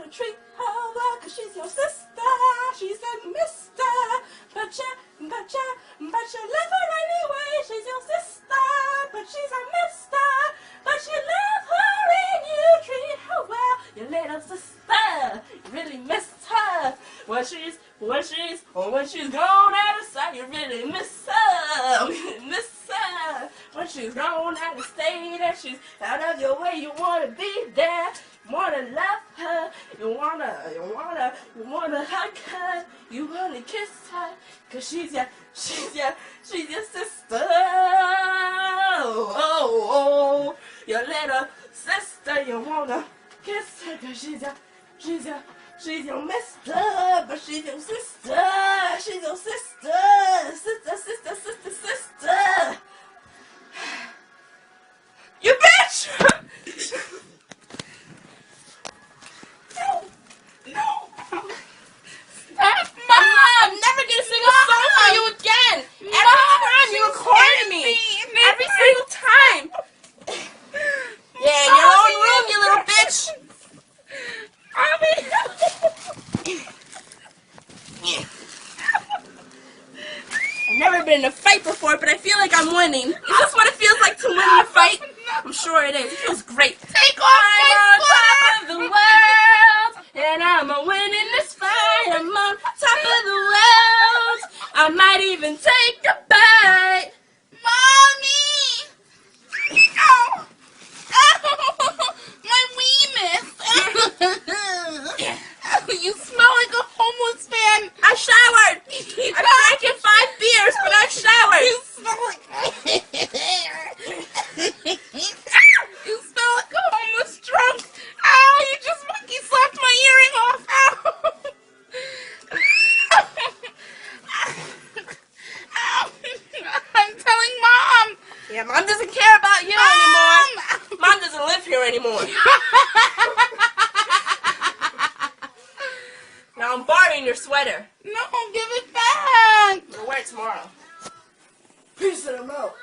to treat her well, 'cause she's your sister. She said, mister, but you love her anyway. She's your sister, but she's a mister. But you love her and you treat her well. Your little sister, you really miss her. When she's gone out of sight, you really miss her. Miss her. When she's gone out of state and she's out of your way, you wanna be there. You wanna love her. You wanna hug her. You wanna kiss her. 'Cause she's your sister. Oh, your little sister. You wanna kiss her 'cause she's your mister, but she's your sister. She's your sister. Sister. You bitch! No. Mom, I'm never gonna sing a song for you again. Every time you record me. Every single time. Yeah, in your own room, you little bitch. I've never been in a fight before, but I feel like I'm winning. Is this what it feels like to win in a fight? I'm sure it is. It feels great. Take off I'm on top of the world, and I'm a winning this fight. I'm on top of the world. I might even take a bite. Mommy! Ow! Ow! My weenus! You smell like a homeless man! I showered! I drank in 5 beers, but I showered! You smell like... You smell like a homeless drunk! Ow! You just monkey slapped my earring off! Ow! Ow! I'm telling Mom! Yeah, Mom doesn't care about you anymore. Mom doesn't live here anymore. Now I'm borrowing your sweater. No, give it back! I'll wear it tomorrow. Peace in the mouth.